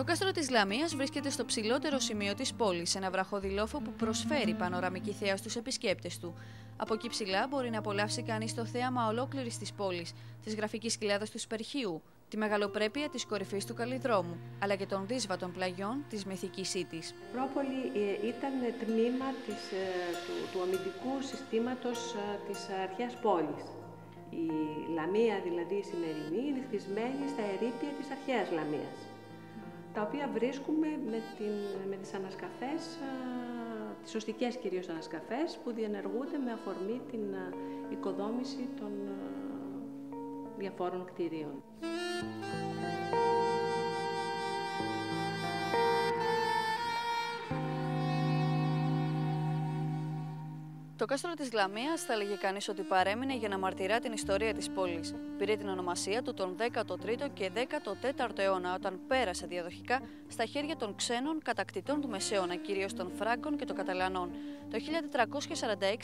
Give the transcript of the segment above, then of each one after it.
Το κάστρο της Λαμίας βρίσκεται στο ψηλότερο σημείο της πόλης, σε ένα βραχώδη που προσφέρει πανοραμική θέα στους επισκέπτες του. Από εκεί ψηλά μπορεί να απολαύσει κανείς το θέαμα ολόκληρης της πόλης, της γραφικής κοιλάδας του Σπερχείου, τη μεγαλοπρέπεια της κορυφής του Καλλιδρόμου, αλλά και των δύσβατων πλαγιών της μυθικής Ήττης. Η Ακρόπολη ήταν τμήμα του αμυντικού συστήματος της αρχαίας πόλης. Η Λαμία, δηλαδή η σημερινή, είναι χτισμένη στα ερείπια της αρχαίας Λαμίας, τα οποία βρίσκουμε με τις ανασκαφές, τις οστικές κυρίως ανασκαφές, που διενεργούνται με αφορμή την οικοδόμηση των διαφόρων κτηρίων. Το κάστρο της Λαμίας θα έλεγε κανείς ότι παρέμεινε για να μαρτυρά την ιστορία της πόλης. Πήρε την ονομασία του τον 13ο και 14ο αιώνα, όταν πέρασε διαδοχικά στα χέρια των ξένων κατακτητών του Μεσαίωνα, κυρίως των Φράγκων και των Καταλανών. Το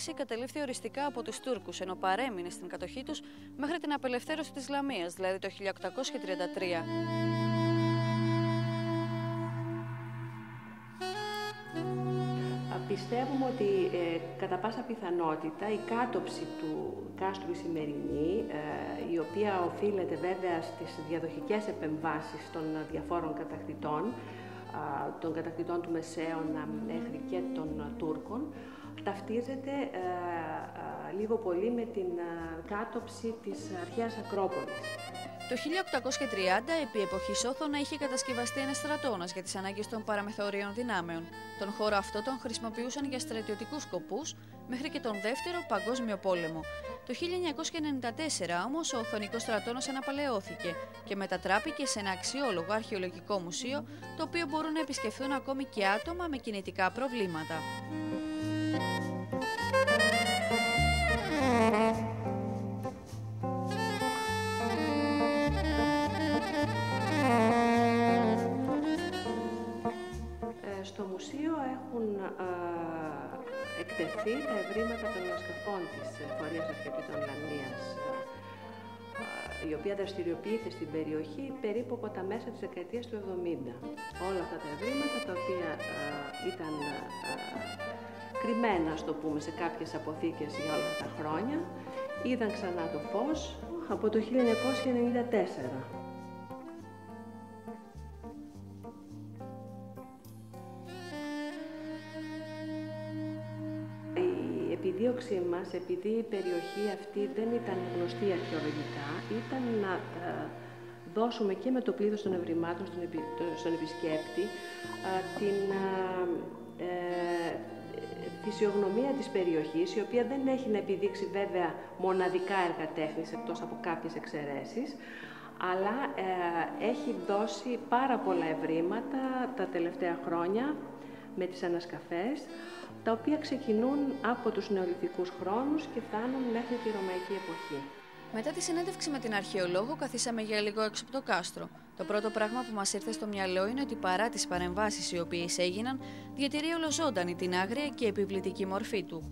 1446 κατελήφθη οριστικά από τους Τούρκους, ενώ παρέμεινε στην κατοχή τους μέχρι την απελευθέρωση της Λαμίας, δηλαδή το 1833. Πιστεύουμε ότι κατά πάσα πιθανότητα η κάτοψη του κάστρου η σημερινή, η οποία οφείλεται βέβαια στις διαδοχικές επεμβάσεις των διαφόρων κατακτητών του Μεσαίωνα μέχρι και των Τούρκων, ταυτίζεται λίγο πολύ με την κάτοψη της αρχαίας Ακρόπολης. Το 1830, επί εποχής Όθωνα, είχε κατασκευαστεί ένας στρατώνας για τις ανάγκες των παραμεθόριων δυνάμεων. Τον χώρο αυτό τον χρησιμοποιούσαν για στρατιωτικούς σκοπούς μέχρι και τον Δεύτερο Παγκόσμιο Πόλεμο. Το 1994 όμως ο Οθωνικός στρατώνας αναπαλαιώθηκε και μετατράπηκε σε ένα αξιόλογο αρχαιολογικό μουσείο, το οποίο μπορούν να επισκεφθούν ακόμη και άτομα με κινητικά προβλήματα. Στο μουσείο έχουν εκτεθεί τα ευρήματα των ανασκαφών της Φορείας Αρχαιοτήτων Λαμίας, η οποία δραστηριοποιείται στην περιοχή περίπου από τα μέσα της δεκαετίας του 70. Όλα αυτά τα ευρήματα, τα οποία ήταν κρυμμένα, ας το πούμε, σε κάποιες αποθήκες για όλα τα χρόνια, είδαν ξανά το φως από το 1994. Η επιδίωξή μας, επειδή η περιοχή αυτή δεν ήταν γνωστή αρχαιολογικά, ήταν να δώσουμε και με το πλήθος των ευρημάτων στον επισκέπτη την φυσιογνωμία της περιοχής, η οποία δεν έχει να επιδείξει βέβαια μοναδικά έργα τέχνης, εκτός από κάποιες εξαιρέσεις, αλλά έχει δώσει πάρα πολλά ευρήματα τα τελευταία χρόνια με τις ανασκαφές, τα οποία ξεκινούν από τους νεολιθικούς χρόνους και φτάνουν μέχρι τη Ρωμαϊκή εποχή. Μετά τη συνέντευξη με την αρχαιολόγο, καθίσαμε για λίγο έξω από το κάστρο. Το πρώτο πράγμα που μας ήρθε στο μυαλό είναι ότι παρά τις παρεμβάσεις οι οποίες έγιναν, διατηρεί ολοζώντανη την άγρια και επιβλητική μορφή του.